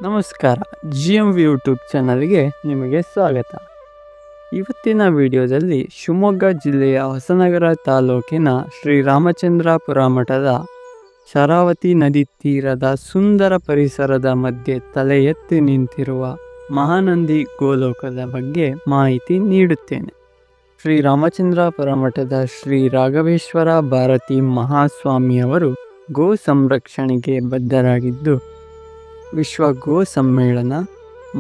ನಮಸ್ಕಾರ. GMV YouTube ಚಾನಲ್ಗೆ ನಿಮಗೆ ಸ್ವಾಗತ. ಇವತ್ತಿನ ವಿಡಿಯೋದಲ್ಲಿ ಶಿವಮೊಗ್ಗ ಜಿಲ್ಲೆಯ ಹೊಸನಗರ ತಾಲೂಕಿನ ಶ್ರೀರಾಮಚಂದ್ರಾಪುರ ಮಠದ ಶರಾವತಿ ನದಿ ತೀರದ ಸುಂದರ ಪರಿಸರದ ಮಧ್ಯೆ ತಲೆ ಎತ್ತಿ ನಿಂತಿರುವ ಮಹಾನಂದಿ ಗೋಲೋಕದ ಬಗ್ಗೆ ಮಾಹಿತಿ ನೀಡುತ್ತೇನೆ. ಶ್ರೀರಾಮಚಂದ್ರಾಪುರ ಮಠದ ಶ್ರೀ ರಾಘವೇಶ್ವರ ಭಾರತಿ ಮಹಾಸ್ವಾಮಿಯವರು ಗೋ ಸಂರಕ್ಷಣೆಗೆ ಬದ್ಧರಾಗಿದ್ದು, ವಿಶ್ವ ಗೋ ಸಮ್ಮೇಳನ,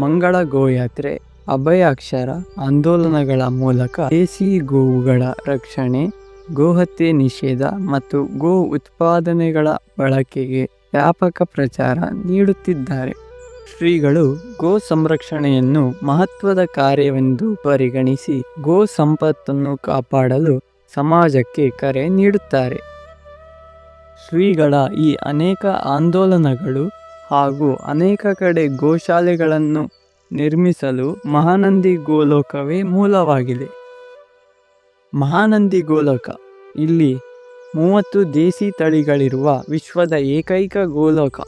ಮಂಗಳ ಗೋಯಾತ್ರೆ, ಅಭಯಾಕ್ಷರ ಆಂದೋಲನಗಳ ಮೂಲಕ ದೇಸಿ ಗೋವುಗಳ ರಕ್ಷಣೆ, ಗೋಹತ್ಯೆ ನಿಷೇಧ ಮತ್ತು ಗೋ ಉತ್ಪಾದನೆಗಳ ಬಳಕೆಗೆ ವ್ಯಾಪಕ ಪ್ರಚಾರ ನೀಡುತ್ತಿದ್ದಾರೆ. ಶ್ರೀಗಳು ಗೋ ಸಂರಕ್ಷಣೆಯನ್ನು ಮಹತ್ವದ ಕಾರ್ಯವೆಂದು ಪರಿಗಣಿಸಿ ಗೋ ಸಂಪತ್ತನ್ನು ಕಾಪಾಡಲು ಸಮಾಜಕ್ಕೆ ಕರೆ ನೀಡುತ್ತಾರೆ. ಶ್ರೀಗಳ ಈ ಅನೇಕ ಆಂದೋಲನಗಳು ಹಾಗೂ ಅನೇಕ ಕಡೆ ಗೋಶಾಲೆಗಳನ್ನು ನಿರ್ಮಿಸಲು ಮಹಾನಂದಿ ಗೋಲೋಕವೇ ಮೂಲವಾಗಿದೆ. ಮಹಾನಂದಿ ಗೋಲೋಕ ಇಲ್ಲಿ 30 ದೇಸಿ ತಳಿಗಳಿರುವ ವಿಶ್ವದ ಏಕೈಕ ಗೋಲೋಕ.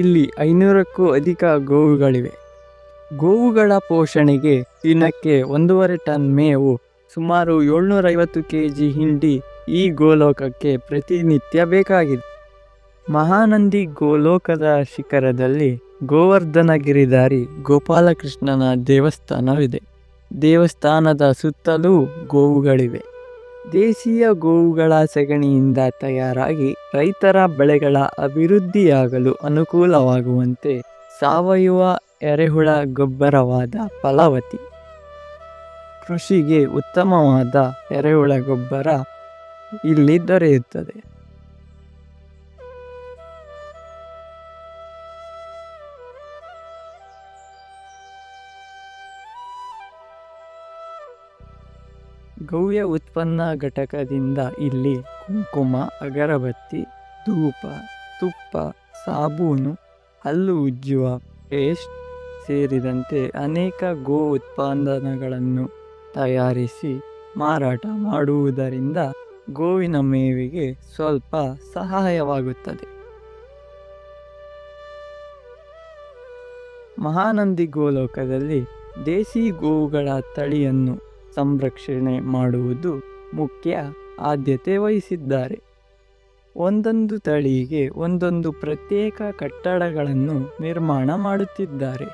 ಇಲ್ಲಿ 500ಕ್ಕೂ ಅಧಿಕ ಗೋವುಗಳಿವೆ. ಗೋವುಗಳ ಪೋಷಣೆಗೆ ದಿನಕ್ಕೆ 1.5 ಟನ್ ಮೇವು, ಸುಮಾರು 750 kg ಹಿಂಡಿ ಈ ಗೋಲೋಕಕ್ಕೆ ಪ್ರತಿನಿತ್ಯ ಬೇಕಾಗಿದೆ. ಮಹಾನಂದಿ ಗೋಲೋಕದ ಶಿಖರದಲ್ಲಿ ಗೋವರ್ಧನ ಗಿರಿಧಾರಿ ಗೋಪಾಲಕೃಷ್ಣನ ದೇವಸ್ಥಾನವಿದೆ. ದೇವಸ್ಥಾನದ ಸುತ್ತಲೂ ಗೋವುಗಳಿವೆ. ದೇಶೀಯ ಗೋವುಗಳ ಸಗಣಿಯಿಂದ ತಯಾರಾಗಿ ರೈತರ ಬೆಳೆಗಳ ಅಭಿವೃದ್ಧಿಯಾಗಲು ಅನುಕೂಲವಾಗುವಂತೆ ಸಾವಯವ ಎರೆಹುಳ ಗೊಬ್ಬರವಾದ ಫಲವತಿ, ಕೃಷಿಗೆ ಉತ್ತಮವಾದ ಎರೆಹುಳ ಗೊಬ್ಬರ ಇಲ್ಲಿ ದೊರೆಯುತ್ತದೆ. ಗೌಯ ಉತ್ಪನ್ನ ಘಟಕದಿಂದ ಇಲ್ಲಿ ಕುಂಕುಮ, ಅಗರಬತ್ತಿ, ಧೂಪ, ತುಪ್ಪ, ಸಾಬೂನು, ಹಲ್ಲು ಉಜ್ಜುವ ಪೇಸ್ಟ್ ಸೇರಿದಂತೆ ಅನೇಕ ಗೋ ಉತ್ಪನ್ನಗಳನ್ನು ತಯಾರಿಸಿ ಮಾರಾಟ ಮಾಡುವುದರಿಂದ ಗೋವಿನ ಮೇವಿಗೆ ಸ್ವಲ್ಪ ಸಹಾಯವಾಗುತ್ತದೆ. ಮಹಾನಂದಿ ಗೋಲೋಕದಲ್ಲಿ ದೇಸಿ ಗೋವುಗಳ ತಳಿಯನ್ನು ಸಂರಕ್ಷಣೆ ಮಾಡುವುದು ಮುಖ್ಯ ಆದ್ಯತೆ ವಹಿಸಿದ್ದಾರೆ. ಒಂದೊಂದು ತಳಿಗೆ ಒಂದೊಂದು ಪ್ರತ್ಯೇಕ ಕಟ್ಟಡಗಳನ್ನು ನಿರ್ಮಾಣ ಮಾಡುತ್ತಿದ್ದಾರೆ.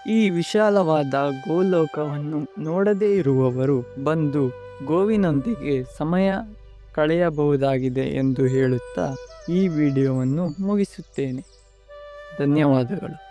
ಈ ವಿಶಾಲವಾದ ಗೋಲೋಕವನ್ನು ನೋಡದೇ ಇರುವವರು ಬಂದು ಗೋವಿನೊಂದಿಗೆ ಸಮಯ ಕಳೆಯಬಹುದಾಗಿದೆ ಎಂದು ಹೇಳುತ್ತಾ ಈ ವಿಡಿಯೋವನ್ನು ಮುಗಿಸುತ್ತೇನೆ. ಧನ್ಯವಾದಗಳು.